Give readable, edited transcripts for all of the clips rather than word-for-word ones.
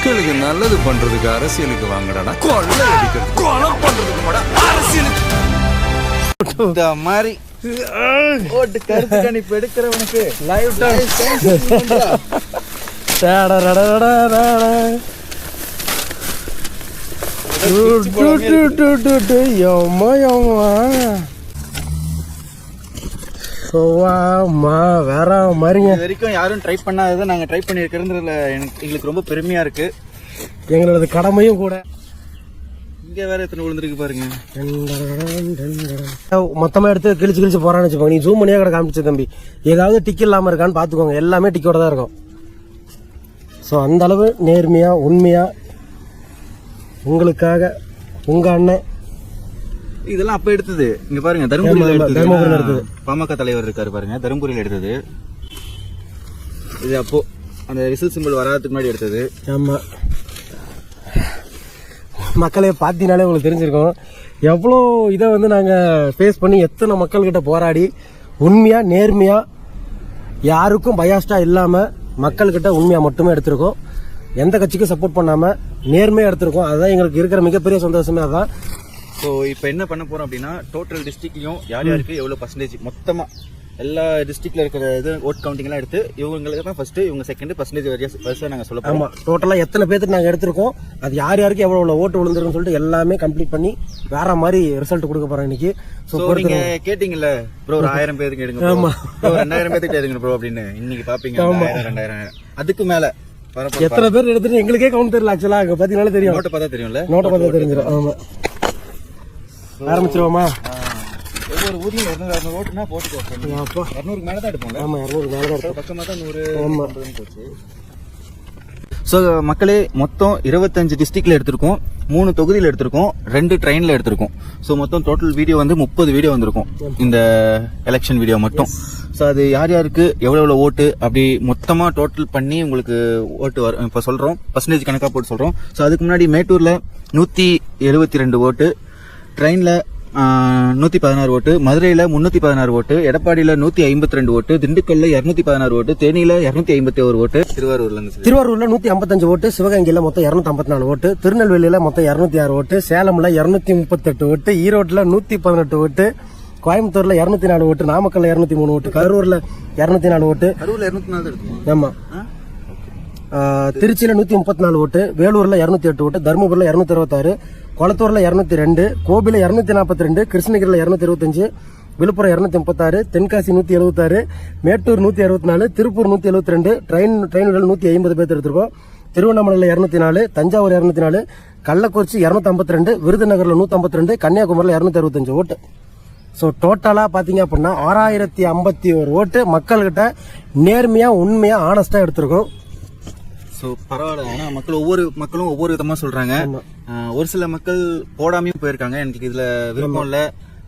மக்களுக்கு நல்லது பண்றதுக்கு அரசியலுக்கு வாங்கடா, கொள்ளை அடிக்கிறது கொலை பண்றதுக்கு கூட அரசியலுக்கு. இந்த மாதிரி ஓட்டு கருத்து கணிப்பு எடுக்கிறவனுக்கு லைவ் வேற மாதிரிங்க. இது வரைக்கும் யாரும் ட்ரை பண்ணாததை நாங்க ட்ரை பண்ணிருக்கிறதுல எங்களுக்கு ரொம்ப பெருமையா இருக்கு. எங்களோட கடமையும் கூட. இங்க வேற எத்தனை விழுந்திருக்கு பாருங்க. மொத்தமா எடுத்து கிழிச்சு போறான்னு வச்சுக்கோங்க. நீ ஜூம் பண்ணியா கடை காமிச்சு தம்பி, ஏதாவது டிக் இல்லாம இருக்கான்னு பாத்துக்கோங்க. எல்லாமே டிக்கோட தான் இருக்கும். ஸோ அந்த அளவு நேர்மையா உண்மையா உங்களுக்காக உங்க அண்ணன் இதெல்லாம் அப்ப எடுத்தது. இங்க பாருங்க, தருமபுரியில எடுத்தது. பாமக தலைவர் இருக்காரு பாருங்க, தருமபுரியில எடுத்தது. இது அப்போ அந்த விசில் சிம்பிள் வராதுக்கு முன்னாடி எடுத்தது. ஆமா, மக்களே பார்த்தீங்கனாலே உங்களுக்கு தெரிஞ்சிருக்கோம் எவ்வளோ இதை வந்து நாங்கள் ஃபேஸ் பண்ணி எத்தனை மக்கள்கிட்ட போராடி உண்மையாக நேர்மையாக யாருக்கும் பயாஸ்டாக இல்லாமல் மக்கள்கிட்ட உண்மையாக மட்டுமே எடுத்திருக்கோம். எந்த கட்சிக்கும் சப்போர்ட் பண்ணாமல் நேர்மையாக எடுத்திருக்கோம். அதுதான் எங்களுக்கு இருக்கிற மிகப்பெரிய சந்தோஷமே. அதுதான். ஸோ இப்போ என்ன பண்ண போகிறோம் அப்படின்னா, டோட்டல் டிஸ்ட்ரிக்ட்லையும் யார் யாருக்கு எவ்வளோ பர்சன்டேஜ் மொத்தமாக எல்லா டிஸ்ட்ரிக்ட்ல இருக்கிற இது ஓட் கவுண்டிங் எல்லாம் எடுத்து இவங்களுக்கு தான் ஃபர்ஸ்ட், இவங்க செகண்ட் பர்சன்டேஜ் வரிசை நாங்கள் சொல்ல போறோம். டோட்டலா எத்தனை பேருக்கு நாங்கள் எடுத்திருக்கோம், அது யார் யாருக்கு எவ்வளவு ஓட்டு விழுந்துருக்குன்னு சொல்லிட்டு எல்லாமே கம்ப்ளீட் பண்ணி வேற மாதிரி ரிசல்ட் கொடுக்க போறோம் இன்னைக்கு. நீங்க கேட்டீங்கல்ல ப்ரோ, ஒரு 1000 பேருக்கு எடுங்க, 2000 பேருக்கு எடுங்க ப்ரோ அப்படின்னு. இன்னைக்கு பாப்பீங்க 1000 அதுக்கு மேல எத்தனை பேர் எடுத்துட்டு எங்களுக்கே கவுண்ட் தெரியல. ஆக்சுவலா அங்க பாத்தீங்கன்னா தெரியும், நோட்டை பார்த்தா தெரியும்ல, நோட்டை பார்த்தா தெரிஞ்சிடும். ஆமா, ஆரம்பிச்சிருவோமா? ஒவ்வொரு ஊர்லயும் 200 ஓட்டுனா போட்டுக்கோ. 200 மேல தான் எடுப்போம். ஆமா, 200 மேல தான் பக்கமா தான் 100 போச்சு. ஸோ மக்களே, மொத்தம் 25 டிஸ்ட்ரிக்ட்ல எடுத்திருக்கோம், 3 தொகுதியில் எடுத்திருக்கோம், 2 ட்ரெயின்ல எடுத்திருக்கோம். ஸோ மொத்தம் டோட்டல் வீடியோ வந்து 30 வீடியோ வந்திருக்கும் இந்த எலெக்ஷன் வீடியோ மட்டும். ஸோ அது யார் யாருக்கு எவ்வளோ ஓட்டு அப்படி மொத்தமா டோட்டல் பண்ணி உங்களுக்கு ஓட்டு வரும். இப்போ சொல்றோம், பர்சன்டேஜ் கணக்கா போட்டு சொல்றோம். ஸோ அதுக்கு முன்னாடி மேட்டூர்ல 172 ஓட்டு, ட்ரெயின்ல 116 ஓட்டு, மதுரையில 316 ஓட்டு, எடப்பாடியில 152 ஓட்டு, திண்டுக்கல்ல 216 ஓட்டு, தேனியில 251 ஓட்டு, திருவாரூர்ல 155 ஓட்டு, சிவகங்கையில மொத்தம் 254 ஓட்டு, திருநெல்வேலியில மொத்தம் 206 ஓட்டு, சேலம்ல 238 ஓட்டு, ஈரோட்ல 118 ஓட்டு, கோயம்புத்தூர்ல 204 ஓட்டு, நாமக்கல்ல 203 ஓட்டு, கரூர்ல 204 ஓட்டு. ஆமா, திருச்சியில 134 ஓட்டு, வேலூர்ல 208 ஓட்டு, தருமபுரியில 226, கொளத்தூர்ல 202, கோபில 242, கிருஷ்ணகிரியில 225, விழுப்புரம் 236, தென்காசி 176, மேட்டூர் 164, திருப்பூர் 172, ட்ரெயின்கள் 150 பேர் எடுத்திருக்கோம். திருவண்ணாமலையில 204, தஞ்சாவூர் 204, கள்ளக்குறிச்சி 252, விருதுநகர்ல 152, கன்னியாகுமரியில 265 ஓட்டு. ஸோ டோட்டலா பாத்தீங்க அப்படின்னா 6051 ஓட்டு மக்கள்கிட்ட நேர்மையா உண்மையா ஆனஸ்டா எடுத்திருக்கோம். ஸோ பரவாயில்ல. ஆனா ஒவ்வொரு மக்களும் ஒவ்வொரு விதமா சொல்றாங்க. ஒரு சில மக்கள் போடாமையும் போயிருக்காங்க, எனக்கு இதுல விருப்பம் இல்ல,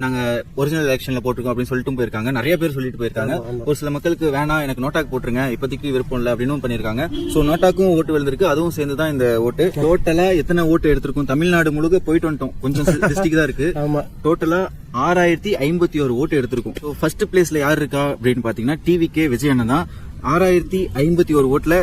நாங்க ஒரிஜினல் எலெக்ஷன்ல போட்டிருக்கோம் அப்படின்னு சொல்லிட்டு போயிருக்காங்க. நிறைய பேர் சொல்லிட்டு போயிருக்காங்க. ஒரு சில மக்களுக்கு வேணாம், எனக்கு நோட்டாக்கு போட்டுருங்க, இப்போதைக்கு விருப்பம் இல்லை அப்படின்னு பண்ணிருக்காங்க. ஸோ நோட்டாக்கும் ஓட்டு விழுந்திருக்கு, அதுவும் சேர்ந்துதான் இந்த ஓட்டு. டோட்டலா எத்தனை ஓட்டு எடுத்திருக்கும், தமிழ்நாடு முழுக்க போயிட்டு வந்துட்டோம், கொஞ்சம் டிஸ்ட்ரிக்ட் தான் இருக்கு. டோட்டலா 6051 ஓட்டு எடுத்திருக்கும். ஸோ ஃபர்ஸ்ட் பிளேஸ்ல யார் இருக்கா அப்படின்னு பாத்தீங்கன்னா டிவிகே விஜய் அண்ணன் தான். 6051 ஓட்டுல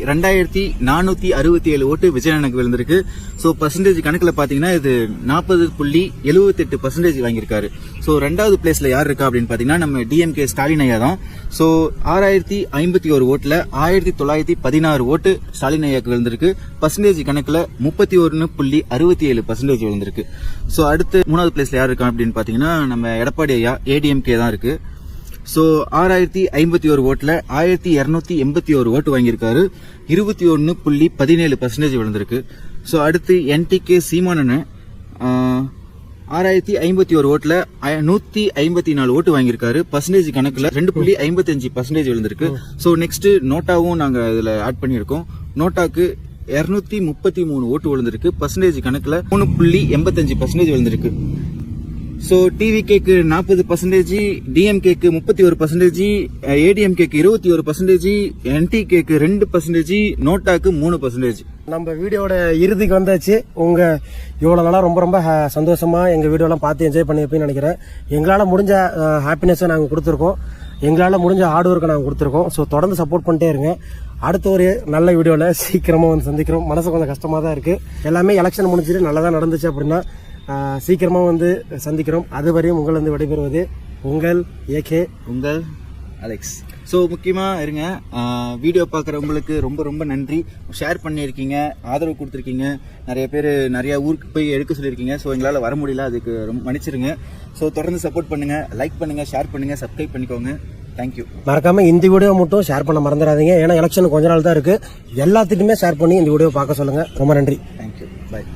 2467 ஓட்டு விஜய் அண்ணனுக்கு விழுந்திருக்கு. ஸோ பர்சன்டேஜ் கணக்குல பாத்தீங்கன்னா இது 40.78% வாங்கியிருக்காரு. ஸோ 2வது பிளேஸ்ல யார் இருக்கா அப்படின்னு பாத்தீங்கன்னா நம்ம டிஎம்கே ஸ்டாலின் ஐயா தான். ஸோ 6051 ஓட்டுல 1916 ஓட்டு ஸ்டாலின் ஐயாக்கு விழுந்திருக்கு. பர்சன்டேஜ் கணக்குல 31.67% விழுந்திருக்கு. ஸோ அடுத்து 3வது பிளேஸ்ல யார் இருக்கா அப்படின்னு பாத்தீங்கன்னா நம்ம எடப்பாடி ஐயா ஏடிஎம்கே தான் இருக்கு. ஸோ 6051 ஓட்டுல 1281 ஓட்டு வாங்கியிருக்காரு, 21.17% விழுந்திருக்கு. ஸோ அடுத்து என்டிகே சீமானன் 6051 ஓட்டுல 154 ஓட்டு வாங்கியிருக்காரு, பர்சன்டேஜ் கணக்குல 2.55% விழுந்திருக்கு. ஸோ நெக்ஸ்ட் நோட்டாவும் நாங்க இதுல ஆட் பண்ணியிருக்கோம். நோட்டாக்கு 233 ஓட்டு விழுந்திருக்கு, பர்சன்டேஜ் கணக்குல 3.85% விழுந்திருக்கு. ஸோ டிவிகேக்கு 40%, டிஎம்கேக்கு 31%, ஏடிஎம்கேக்கு 21%, என்டிகேக்கு 2%, நோட்டாக்கு 3%. நம்ம வீடியோட இறுதிக்கு வந்தாச்சு. உங்க இவ்வளவு நாளா ரொம்ப ரொம்ப சந்தோஷமா எங்க வீடியோலாம் பார்த்து என்ஜாய் பண்ணியிருப்பேன்னு நினைக்கிறேன். எங்களால முடிஞ்ச ஹாப்பினஸை நாங்கள் கொடுத்துருக்கோம், எங்களால முடிஞ்ச ஹார்ட் ஒர்க்கை நாங்கள் கொடுத்துருக்கோம். ஸோ தொடர்ந்து சப்போர்ட் பண்ணிட்டே இருங்க. அடுத்த ஒரு நல்ல வீடியோவில் சீக்கிரமாக வந்து சந்திக்கிறோம். மனசு கொஞ்சம் கஷ்டமாக தான் இருக்குது. எல்லாமே எலெக்ஷன் முடிஞ்சிட்டு நல்லதாக நடந்துச்சு அப்படின்னா சீக்கிரமாக வந்து சந்திக்கிறோம். அதுவரையும் உங்கள் வந்து விடைபெறுவது உங்கள் ஏகே, உங்கள் அலெக்ஸ். ஸோ முக்கியமாக இருங்க, வீடியோ பார்க்குறவங்களுக்கு ரொம்ப ரொம்ப நன்றி. ஷேர் பண்ணியிருக்கீங்க, ஆதரவு கொடுத்துருக்கீங்க, நிறைய பேர் நிறையா ஊருக்கு போய் எடுக்க சொல்லியிருக்கீங்க. ஸோ எங்களால் வர முடியல, அதுக்கு ரொம்ப மன்னிச்சிருங்க. ஸோ தொடர்ந்து சப்போர்ட் பண்ணுங்கள், லைக் பண்ணுங்கள், ஷேர் பண்ணுங்கள், சப்ஸ்கிரைப் பண்ணிக்கோங்க. தேங்க்யூ. மறக்காமல் இந்த வீடியோ மட்டும் ஷேர் பண்ண மறந்துடாதீங்க. ஏன்னா எலெக்ஷன் கொஞ்ச நாள் தான் இருக்குது. எல்லாத்துக்குமே ஷேர் பண்ணி இந்த வீடியோ பார்க்க சொல்லுங்கள். ரொம்ப நன்றி. தேங்க்யூ. பாய்.